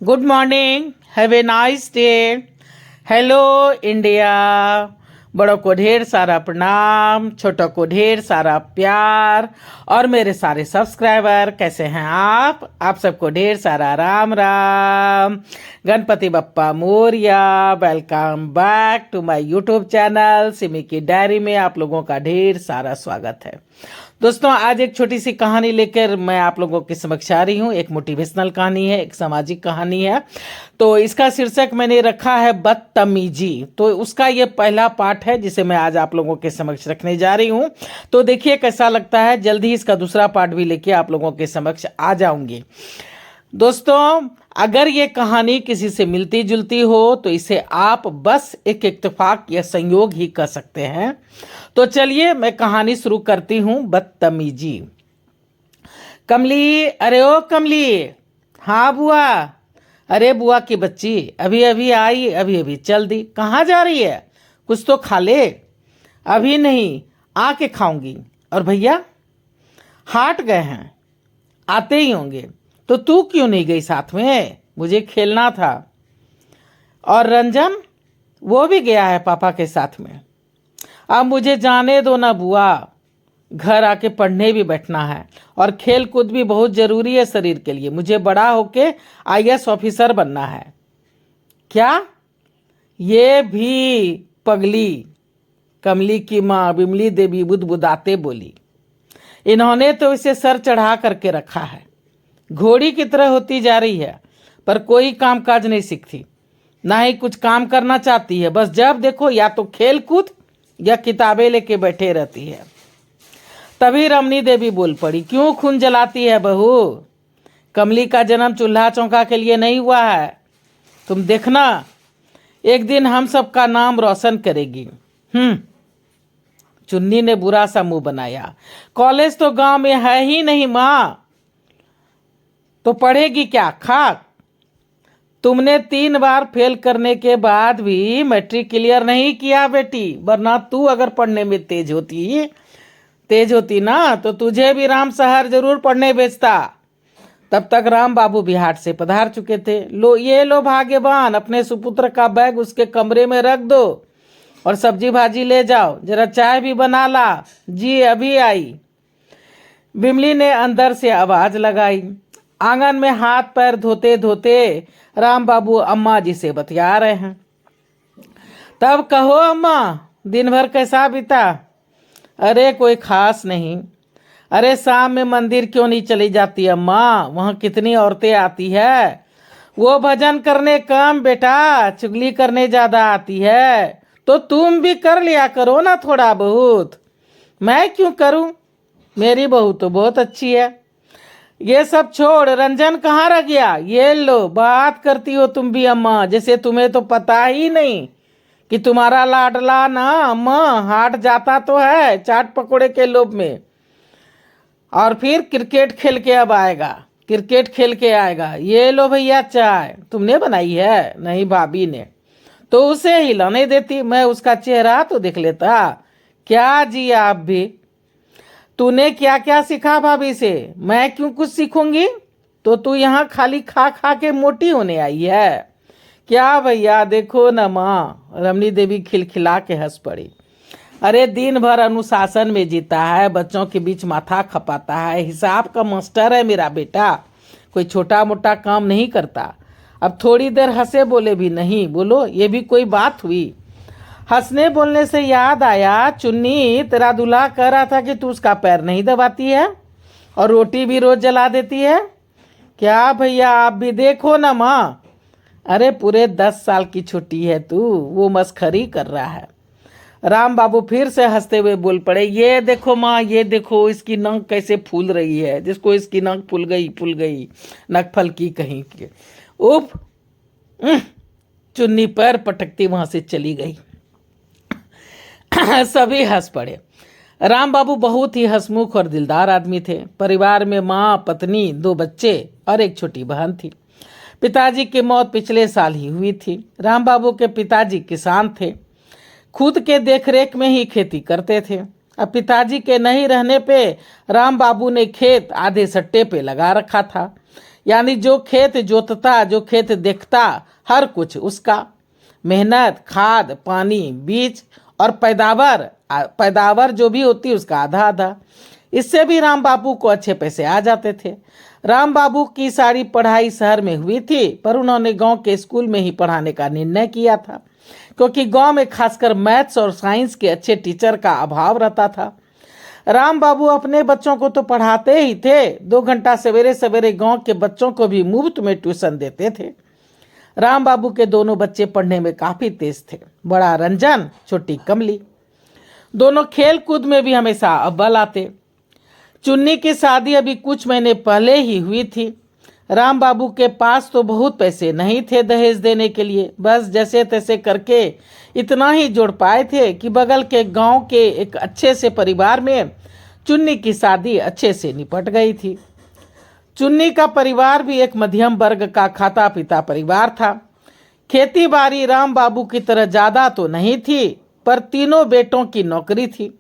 Good morning, have a nice day. Hello India. बड़ों को ढेर सारा प्रणाम, छोटों को ढेर सारा प्यार। और मेरे सारे सब्सक्राइबर कैसे हैं आप सबको ढेर सारा Ram Ram. Ganpati Bappa Morya. Welcome back to my YouTube channel Simi की डायरी में आप लोगों का ढेर सारा स्वागत है। दोस्तों, आज एक छोटी सी कहानी लेकर मैं आप लोगों के समक्ष आ रही हूँ। एक मोटिवेशनल कहानी है, एक सामाजिक कहानी है। तो इसका शीर्षक मैंने रखा है बदतमीजी। तो उसका ये पहला पार्ट है जिसे मैं आज आप लोगों के समक्ष रखने जा रही हूँ। तो देखिए कैसा लगता है। जल्दी ही इसका दूसरा पार्ट भी लेके आप लोगों के समक्ष आ जाऊंगी। दोस्तों, अगर ये कहानी किसी से मिलती जुलती हो तो इसे आप बस एक इत्तेफाक या संयोग ही कह सकते हैं। तो चलिए मैं कहानी शुरू करती हूँ। बदतमीजी। कमली, अरे ओ कमली। हाँ बुआ। अरे बुआ की बच्ची अभी अभी आई, अभी अभी चल दी। कहाँ जा रही है? कुछ तो खा ले। अभी नहीं, आके खाऊंगी। और भैया? हाट गए हैं, आते ही होंगे। तो तू क्यों नहीं गई साथ में? मुझे खेलना था। और रंजन? वो भी गया है पापा के साथ में। अब मुझे जाने दो ना बुआ, घर आके पढ़ने भी बैठना है और खेल कूद भी बहुत जरूरी है शरीर के लिए। मुझे बड़ा होके आईएएस ऑफिसर बनना है। क्या? ये भी पगली कमली की माँ बिमली देवी बुदबुदाते बोली। इन्होंने तो इसे सर चढ़ा करके रखा है। घोड़ी की तरह होती जा रही है, पर कोई काम काज नहीं सीखती, ना ही कुछ काम करना चाहती है। बस जब देखो या तो खेल कूद या किताबें लेके बैठे रहती है। तभी रमनी देवी बोल पड़ी। क्यों खून जलाती है बहू? कमली का जन्म चूल्हा चौका के लिए नहीं हुआ है। तुम देखना, एक दिन हम सबका नाम रोशन करेगी। चुन्नी ने बुरा सा मुंह बनाया। कॉलेज तो गांव में है ही नहीं माँ, तो पढ़ेगी क्या? खाक। तुमने 3 बार फेल करने के बाद भी मैट्रिक क्लियर नहीं किया बेटी, वरना तू अगर पढ़ने में तेज होती ना तो तुझे भी राम शहर जरूर पढ़ने भेजता। तब तक राम बाबू बिहार से पधार चुके थे। ये लो भाग्यवान, अपने सुपुत्र का बैग उसके कमरे में रख दो और सब्जी भाजी ले जाओ। जरा चाय भी बना ला। जी अभी आई। बिमली ने अंदर से आवाज लगाई। आंगन में हाथ पैर धोते धोते राम बाबू अम्मा जी से बतिया रहे हैं। तब कहो अम्मा, दिन भर कैसा बीता? अरे कोई खास नहीं। अरे शाम में मंदिर क्यों नहीं चली जाती अम्मा? वहां कितनी औरतें आती है। वो भजन करने कम बेटा, चुगली करने ज्यादा आती है। तो तुम भी कर लिया करो ना थोड़ा बहुत। मैं क्यों करूं? मेरी बहू तो बहुत अच्छी है। ये सब छोड़, रंजन कहाँ रह गया? ये लो, बात करती हो तुम भी अम्मा, जैसे तुम्हें तो पता ही नहीं कि तुम्हारा लाडला ना अम्मा हाट जाता तो है चाट पकोड़े के लोभ में, और फिर क्रिकेट खेल के अब आएगा। क्रिकेट खेल के आएगा। ये लो भैया चाय। तुमने बनाई है? नहीं, भाभी ने। तो उसे हिलाने देती, मैं उसका चेहरा तो देख लेता। क्या जी आप भी? तूने क्या क्या सीखा भाभी से? मैं क्यों कुछ सीखूंगी? तो तू यहाँ खाली खा खा के मोटी होने आई है क्या? भैया देखो न माँ। रमनी देवी खिलखिला के हंस पड़ी। अरे दिन भर अनुशासन में जीता है, बच्चों के बीच माथा खपाता है, हिसाब का मास्टर है मेरा बेटा। कोई छोटा मोटा काम नहीं करता। अब थोड़ी देर हंसे बोले भी नहीं। बोलो, ये भी कोई बात हुई? हंसने बोलने से याद आया, चुन्नी तेरा दूल्हा कह रहा था कि तू उसका पैर नहीं दबाती है और रोटी भी रोज जला देती है। क्या भैया आप भी देखो ना माँ। अरे पूरे 10 साल की छुट्टी है तू, वो मस्खरी कर रहा है। राम बाबू फिर से हंसते हुए बोल पड़े। ये देखो माँ, ये देखो इसकी नंक कैसे फूल रही है। जिसको इसकी नंक फूल गई नक फल की कहीं के। उफ। चुन्नी पैर पटकती वहां से चली गई। सभी हंस पड़े। राम बाबू बहुत ही हंसमुख और दिलदार आदमी थे। परिवार में माँ, पत्नी, 2 बच्चे और एक छोटी बहन थी। पिताजी की मौत पिछले साल ही हुई थी। राम बाबू के पिताजी किसान थे, खुद के देखरेख में ही खेती करते थे। अब पिताजी के नहीं रहने पे राम बाबू ने खेत आधे सट्टे पे लगा रखा था। यानी जो खेत जोतता, जो खेत देखता, हर कुछ उसका। मेहनत, खाद, पानी, बीज और पैदावार जो भी होती उसका आधा आधा। इससे भी राम बाबू को अच्छे पैसे आ जाते थे। राम बाबू की सारी पढ़ाई शहर में हुई थी, पर उन्होंने गांव के स्कूल में ही पढ़ाने का निर्णय किया था, क्योंकि गांव में खासकर मैथ्स और साइंस के अच्छे टीचर का अभाव रहता था। राम बाबू अपने बच्चों को तो पढ़ाते ही थे, 2 घंटा सवेरे सवेरे गांव के बच्चों को भी मुफ्त में ट्यूशन देते थे। राम बाबू के दोनों बच्चे पढ़ने में काफी तेज थे, बड़ा रंजन, छोटी कमली। दोनों खेल कूद में भी हमेशा अव्वल आते। चुन्नी की शादी अभी कुछ महीने पहले ही हुई थी। राम बाबू के पास तो बहुत पैसे नहीं थे दहेज देने के लिए, बस जैसे तैसे करके इतना ही जोड़ पाए थे कि बगल के गांव के एक अच्छे से परिवार में चुन्नी की शादी अच्छे से निपट गई थी। चुन्नी का परिवार भी एक मध्यम वर्ग का खाता पीता परिवार था। खेती बाड़ी राम बाबू की तरह ज़्यादा तो नहीं थी, पर तीनों बेटों की नौकरी थी।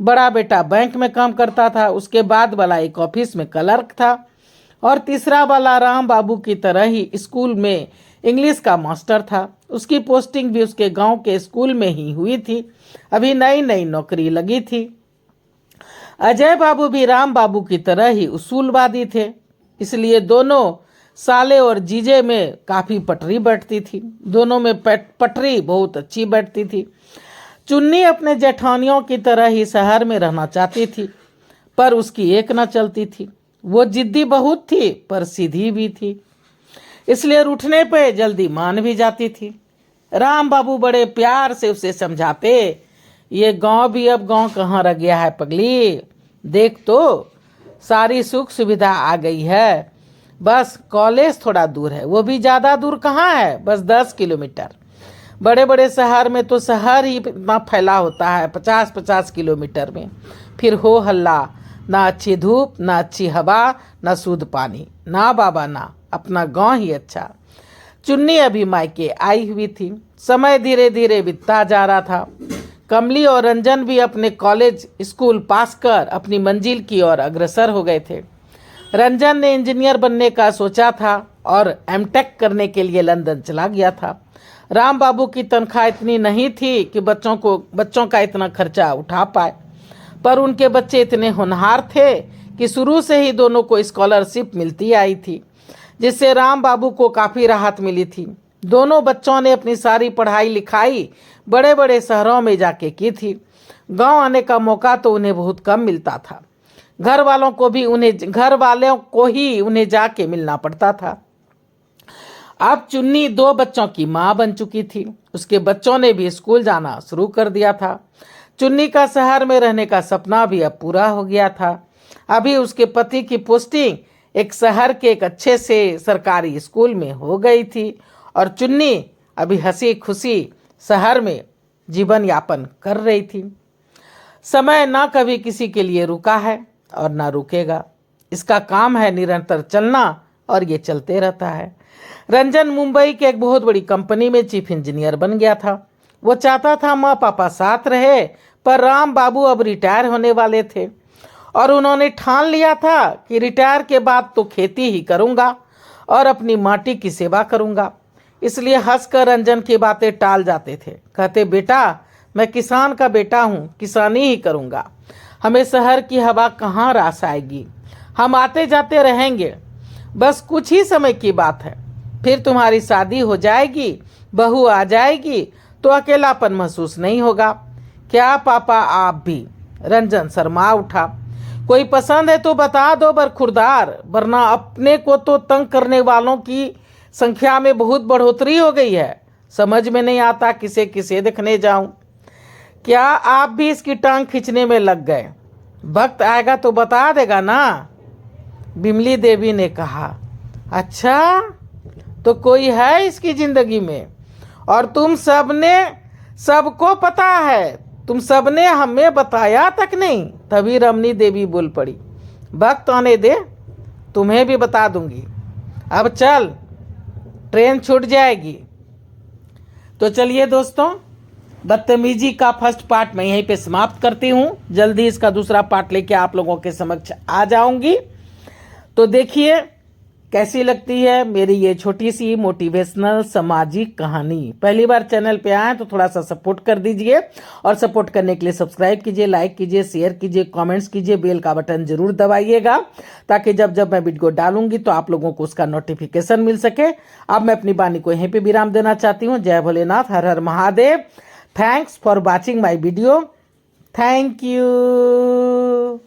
बड़ा बेटा बैंक में काम करता था, उसके बाद वाला एक ऑफिस में क्लर्क था, और तीसरा वाला राम बाबू की तरह ही स्कूल में इंग्लिश का मास्टर था। उसकी पोस्टिंग भी उसके गांव के स्कूल में ही हुई थी, अभी नई नई नौकरी लगी थी। अजय बाबू भी राम बाबू की तरह ही उसूलवादी थे, इसलिए दोनों साले और जीजे में काफ़ी पटरी बैठती थी। दोनों में पटरी बहुत अच्छी बैठती थी। चुन्नी अपने जेठानियों की तरह ही शहर में रहना चाहती थी, पर उसकी एक न चलती थी। वो जिद्दी बहुत थी, पर सीधी भी थी, इसलिए रूठने पे जल्दी मान भी जाती थी। राम बाबू बड़े प्यार से उसे समझाते, ये गांव भी अब गांव कहाँ रह गया है पगली, देख तो सारी सुख सुविधा आ गई है। बस कॉलेज थोड़ा दूर है, वो भी ज़्यादा दूर कहाँ है, बस 10 किलोमीटर। बड़े बड़े शहर में तो शहर ही इतना फैला होता है, 50-50 किलोमीटर में। फिर हो हल्ला, ना अच्छी धूप, ना अच्छी हवा, ना शुद्ध पानी। ना बाबा ना, अपना गांव ही अच्छा। चुन्नी अभी मायके आई हुई थी। समय धीरे धीरे बीतता जा रहा था। कमली और रंजन भी अपने कॉलेज स्कूल पास कर अपनी मंजिल की ओर अग्रसर हो गए थे। रंजन ने इंजीनियर बनने का सोचा था और एमटेक करने के लिए लंदन चला गया था। राम बाबू की तनख्वाह इतनी नहीं थी कि बच्चों का इतना खर्चा उठा पाए, पर उनके बच्चे इतने होनहार थे कि शुरू से ही दोनों को स्कॉलरशिप मिलती आई थी, जिससे राम बाबू को काफ़ी राहत मिली थी। दोनों बच्चों ने अपनी सारी पढ़ाई लिखाई बड़े बड़े शहरों में जाके की थी। गांव आने का मौका तो उन्हें बहुत कम मिलता था। घर वालों को ही उन्हें जाके मिलना पड़ता था। अब चुन्नी 2 बच्चों की माँ बन चुकी थी। उसके बच्चों ने भी स्कूल जाना शुरू कर दिया था। चुन्नी का शहर में रहने का सपना भी अब पूरा हो गया था। अभी उसके पति की पोस्टिंग एक शहर के एक अच्छे से सरकारी स्कूल में हो गई थी, और चुन्नी अभी हंसी खुशी शहर में जीवन यापन कर रही थी। समय ना कभी किसी के लिए रुका है और ना रुकेगा। इसका काम है निरंतर चलना, और ये चलते रहता है। रंजन मुंबई के एक बहुत बड़ी कंपनी में चीफ इंजीनियर बन गया था। वो चाहता था माँ पापा साथ रहे, पर राम बाबू अब रिटायर होने वाले थे, और उन्होंने ठान लिया था कि रिटायर के बाद तो खेती ही करूँगा और अपनी माटी की सेवा करूँगा। इसलिए हंसकर रंजन की बातें टाल जाते थे। कहते, बेटा मैं किसान का बेटा हूँ, किसानी ही करूँगा। हमें शहर की हवा कहाँ रास आएगी, हम आते जाते रहेंगे, बस कुछ ही समय की बात है। फिर तुम्हारी शादी हो जाएगी, बहू आ जाएगी, तो अकेलापन महसूस नहीं होगा। क्या पापा आप भी? रंजन शर्मा उठा। कोई पसंद है तो बता दो बरखुरदार, वरना अपने को तो तंग करने वालों की संख्या में बहुत बढ़ोतरी हो गई है। समझ में नहीं आता किसे किसे देखने जाऊं। क्या आप भी इसकी टांग खींचने में लग गए? वक्त आएगा तो बता देगा ना, बिमली देवी ने कहा। अच्छा, तो कोई है इसकी जिंदगी में, और तुम सबको पता है, तुम सबने हमें बताया तक नहीं। तभी रमनी देवी बोल पड़ी, वक्त आने दे, तुम्हें भी बता दूंगी। अब चल, ट्रेन छूट जाएगी। तो चलिए दोस्तों, बदतमीजी का फर्स्ट पार्ट मैं यहीं पे समाप्त करती हूँ। जल्दी इसका दूसरा पार्ट लेके आप लोगों के समक्ष आ जाऊंगी। तो देखिए, कैसी लगती है मेरी ये छोटी सी मोटिवेशनल सामाजिक कहानी? पहली बार चैनल पे आए तो थोड़ा सा सपोर्ट कर दीजिए, और सपोर्ट करने के लिए सब्सक्राइब कीजिए, लाइक कीजिए, शेयर कीजिए, कमेंट्स कीजिए, बेल का बटन जरूर दबाइएगा, ताकि जब जब मैं वीडियो डालूंगी तो आप लोगों को उसका नोटिफिकेशन मिल सके। अब मैं अपनी वाणी को यहीं पे विराम देना चाहती हूँ। जय भोलेनाथ, हर हर Mahadev. Thanks for watching my video. Thank you.